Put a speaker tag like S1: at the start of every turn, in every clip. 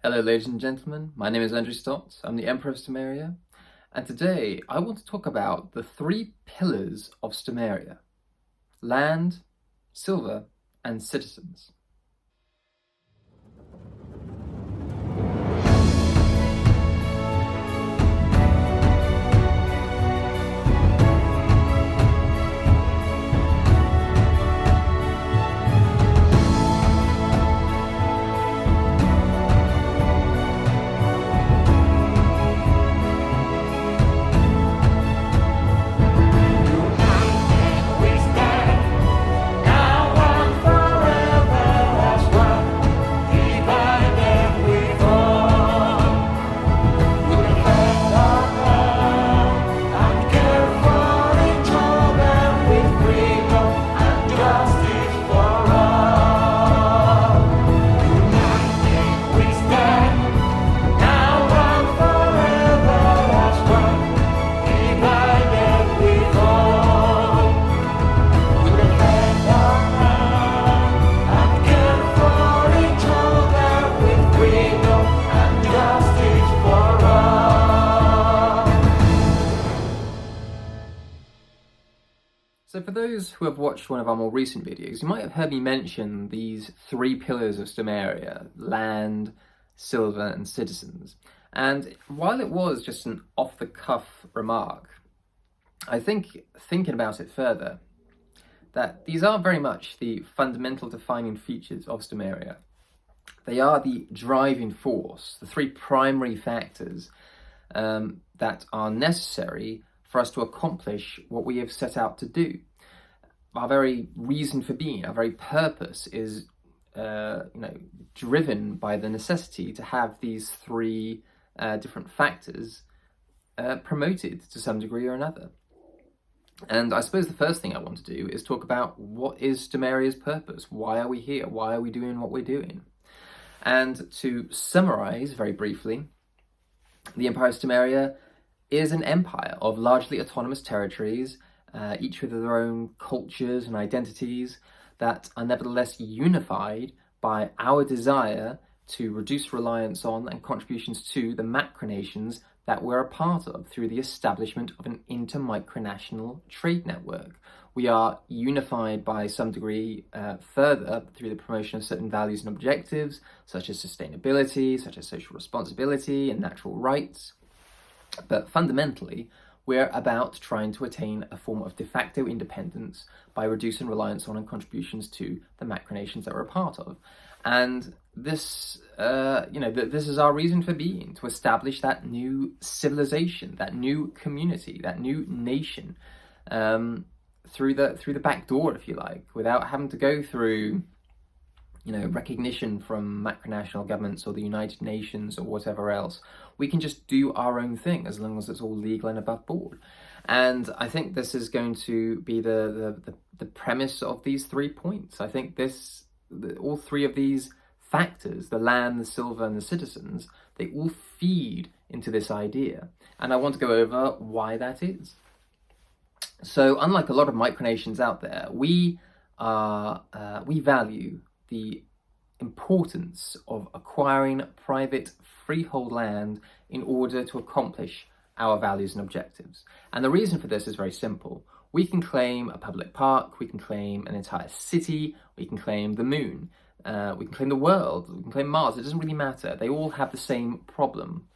S1: Hello ladies and gentlemen, my name is Andrew Stott, I'm the Emperor of Stomaria, and today I want to talk about the three pillars of Stomaria: land, silver, and citizens. So for those who have watched one of our more recent videos, you might have heard me mention these three pillars of Stomaria: land, silver, and citizens. And while it was just an off-the-cuff remark, I think, thinking about it further, that these are very much the fundamental defining features of Stomaria. They are the driving force, the three primary factors that are necessary for us to accomplish what we have set out to do. Our very reason for being, our very purpose is driven by the necessity to have these three different factors promoted to some degree or another. And I suppose the first thing I want to do is talk about what is Stomaria's purpose. Why are we here? Why are we doing what we're doing? And to summarize very briefly, the Empire of Stomaria is an empire of largely autonomous territories, each with their own cultures and identities, that are nevertheless unified by our desire to reduce reliance on and contributions to the Micronations that we're a part of through the establishment of an inter-micronational trade network. We are unified by some degree further through the promotion of certain values and objectives, such as sustainability, such as social responsibility and natural rights. But fundamentally, we're about trying to attain a form of de facto independence by reducing reliance on and contributions to the Micronations that we're a part of. And this, this is our reason for being, to establish that new civilization, that new community, that new nation, through the back door, if you like, without having to go through recognition from macronational governments or the United Nations or whatever else. We can just do our own thing as long as it's all legal and above board. And I think this is going to be the premise of these 3 points. I think all three of these factors, the land, the silver, and the citizens, they all feed into this idea. And I want to go over why that is. So unlike a lot of micronations out there, we value the importance of acquiring private freehold land in order to accomplish our values and objectives. And the reason for this is very simple. We can claim a public park, we can claim an entire city, we can claim the moon, we can claim the world, we can claim Mars. It doesn't really matter. They all have the same problem.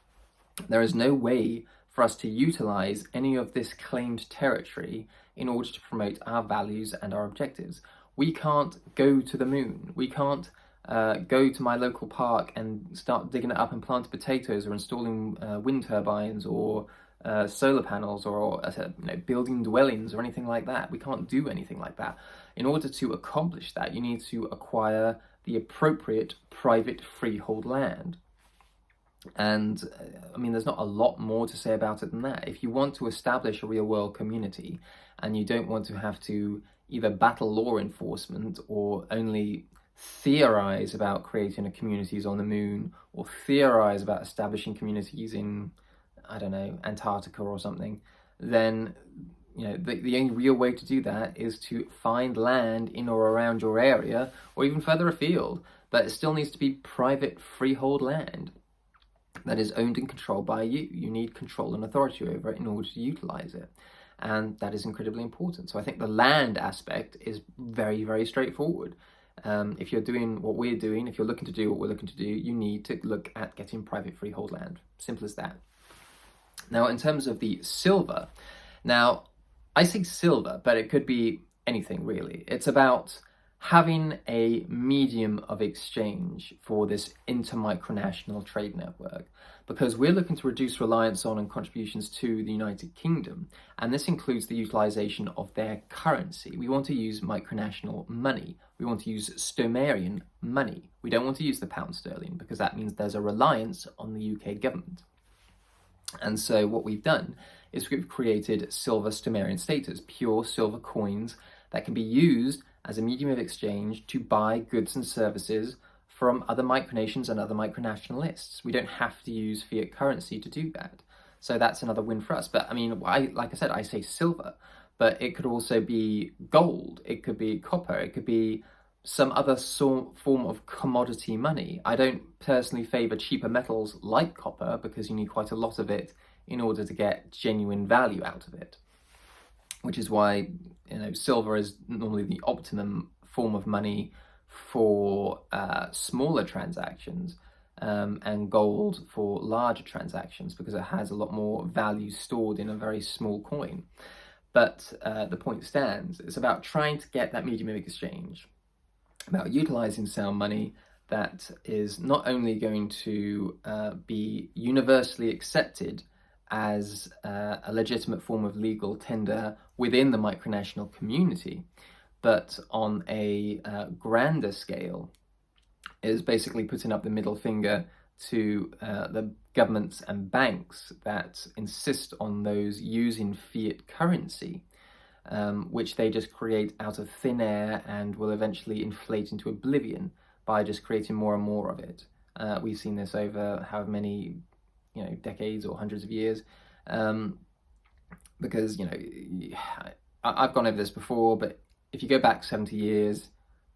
S1: There is no way for us to utilize any of this claimed territory in order to promote our values and our objectives. We can't go to the moon. We can't go to my local park and start digging it up and planting potatoes or installing wind turbines or solar panels or building dwellings or anything like that. We can't do anything like that. In order to accomplish that, you need to acquire the appropriate private freehold land. And there's not a lot more to say about it than that. If you want to establish a real world community and you don't want to have to either battle law enforcement or only theorize about creating communities on the moon or theorize about establishing communities in, Antarctica or something, then the only real way to do that is to find land in or around your area or even further afield, but it still needs to be private freehold land. that is owned and controlled by you. You need control and authority over it in order to utilize it. And that is incredibly important. So I think the land aspect is very, very straightforward. If you're doing what we're doing, if you're looking to do what we're looking to do, you need to look at getting private freehold land. Simple as that. Now, in terms of the silver, now I say silver, but it could be anything really. It's about having a medium of exchange for this inter-micronational trade network, because we're looking to reduce reliance on and contributions to the United Kingdom, and this includes the utilization of their currency. We want to use micronational money. We want to use Stomarian money. We don't want to use the pound sterling, because that means there's a reliance on the UK government. And so what we've done is we've created silver Stomarian status, pure silver coins that can be used as a medium of exchange to buy goods and services from other micronations and other micronationalists. We don't have to use fiat currency to do that. So that's another win for us. But I mean, like I said, I say silver, but it could also be gold, it could be copper, it could be some other form of commodity money. I don't personally favour cheaper metals like copper, because you need quite a lot of it in order to get genuine value out of it, which is why, you know, silver is normally the optimum form of money for smaller transactions, and gold for larger transactions, because it has a lot more value stored in a very small coin. But the point stands, it's about trying to get that medium of exchange, about utilizing sound money that is not only going to be universally accepted as a legitimate form of legal tender within the micronational community, but on a grander scale is basically putting up the middle finger to the governments and banks that insist on those using fiat currency, which they just create out of thin air and will eventually inflate into oblivion by just creating more and more of it. We've seen this over however many, decades or hundreds of years, because, I've gone over this before, but if you go back 70 years,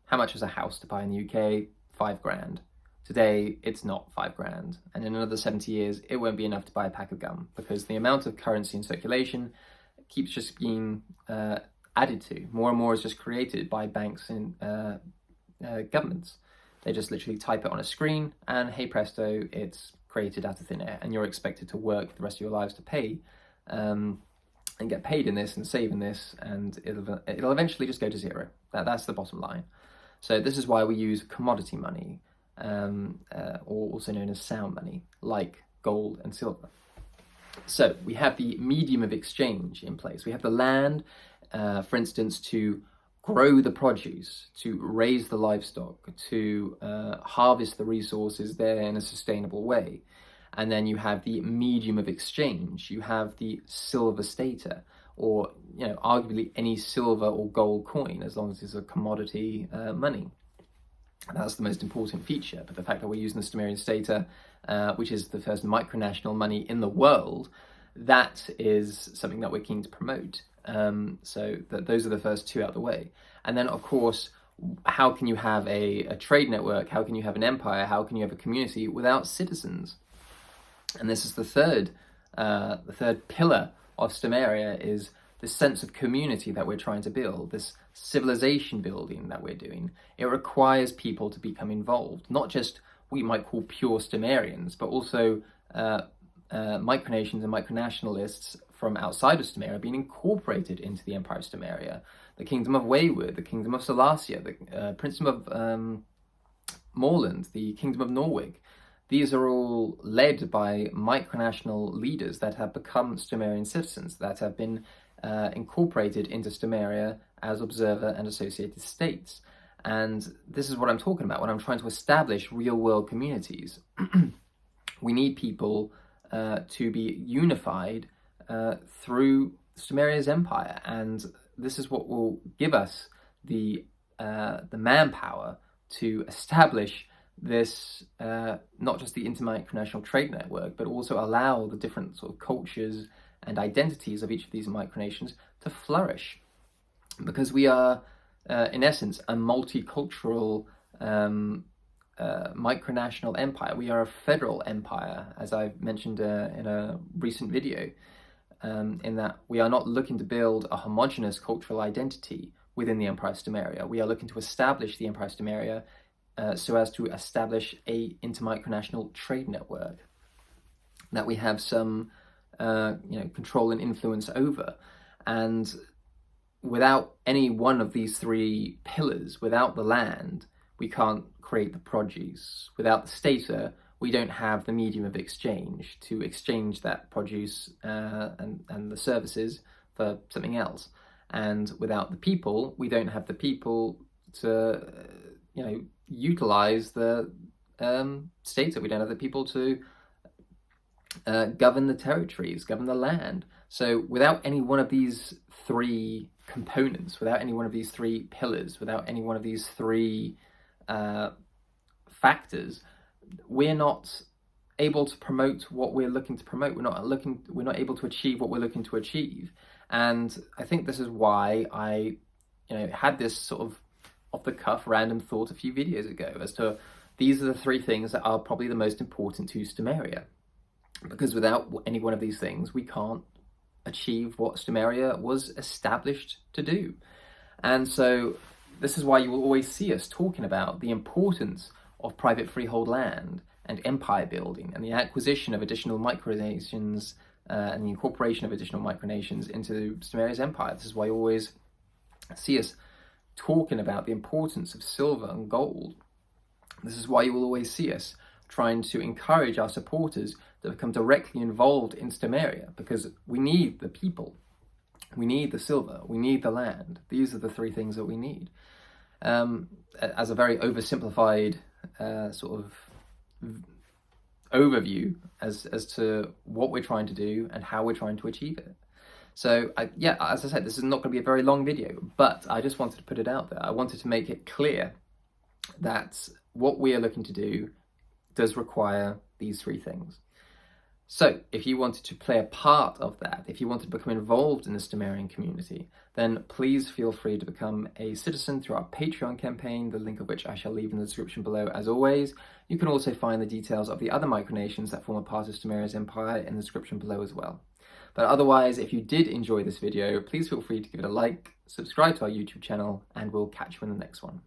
S1: how much was a house to buy in the UK? £5,000. Today, it's not £5,000. And in another 70 years, it won't be enough to buy a pack of gum, because the amount of currency in circulation keeps just being added to. More and more is just created by banks and governments. They just literally type it on a screen, and hey presto, it's created out of thin air, and you're expected to work for the rest of your lives to pay and get paid in this and save in this, and it'll eventually just go to zero. That's the bottom line. So this is why we use commodity money, or also known as sound money, like gold and silver. So we have the medium of exchange in place. We have the land, for instance, to grow the produce, to raise the livestock, to harvest the resources there in a sustainable way. And then you have the medium of exchange. You have the silver stater, or arguably any silver or gold coin, as long as it's a commodity money. That's the most important feature. But the fact that we're using the Stomarian stater, which is the first micronational money in the world, that is something that we're keen to promote. So those are the first two out the way. And then, of course, how can you have a trade network? How can you have an empire? How can you have a community without citizens? And this is the third pillar of Stomaria, is this sense of community that we're trying to build, this civilization building that we're doing. It requires people to become involved, not just what you might call pure Stomarians, but also Micronations and Micronationalists from outside of Stomaria being incorporated into the Empire of Stomaria, the Kingdom of Wayward, the Kingdom of Solacea, the Princedom of Moreland, the Kingdom of Norwich. These are all led by micronational leaders that have become Stomarian citizens, that have been incorporated into Stomaria as observer and associated states. And this is what I'm talking about when I'm trying to establish real-world communities. We need people to be unified through Stomaria's empire, and this is what will give us the manpower to establish this, not just the intermicronational trade network, but also allow the different sort of cultures and identities of each of these micronations to flourish, because we are, in essence, a multicultural micronational empire. We are a federal empire, as I've mentioned in a recent video, in that we are not looking to build a homogeneous cultural identity within the Empire of Stomaria. We are looking to establish the Empire of Stomaria so as to establish a intermicronational trade network that we have some control and influence over. And without any one of these three pillars, without the land, we can't create the produce. Without the stata, we don't have the medium of exchange to exchange that produce and the services for something else. And without the people, we don't have the people to, utilize the stata. We don't have the people to govern the territories, govern the land. So without any one of these three components, without any one of these three pillars, without any one of these three factors, we're not able to promote what we're looking to promote. We're not able to achieve what we're looking to achieve. And I think this is why I had this sort of off-the-cuff random thought a few videos ago as to these are the three things that are probably the most important to Stomaria. Because without any one of these things, we can't achieve what Stomaria was established to do. And so this is why you will always see us talking about the importance of private freehold land and empire building and the acquisition of additional micronations and the incorporation of additional micronations into Stomaria's empire. This is why you always see us talking about the importance of silver and gold. This is why you will always see us trying to encourage our supporters to become directly involved in Stomaria, because we need the people, we need the silver, we need the land. These are the three things that we need. As a very oversimplified sort of overview as to what we're trying to do and how we're trying to achieve it. So as I said, this is not going to be a very long video, but I just wanted to put it out there. I wanted to make it clear that what we are looking to do does require these three things. So if you wanted to play a part of that, if you wanted to become involved in the Stomarian community, then please feel free to become a citizen through our Patreon campaign, the link of which I shall leave in the description below as always. You can also find the details of the other micronations that form a part of Stomaria's empire in the description below as well. But otherwise, if you did enjoy this video, please feel free to give it a like, subscribe to our YouTube channel, and we'll catch you in the next one.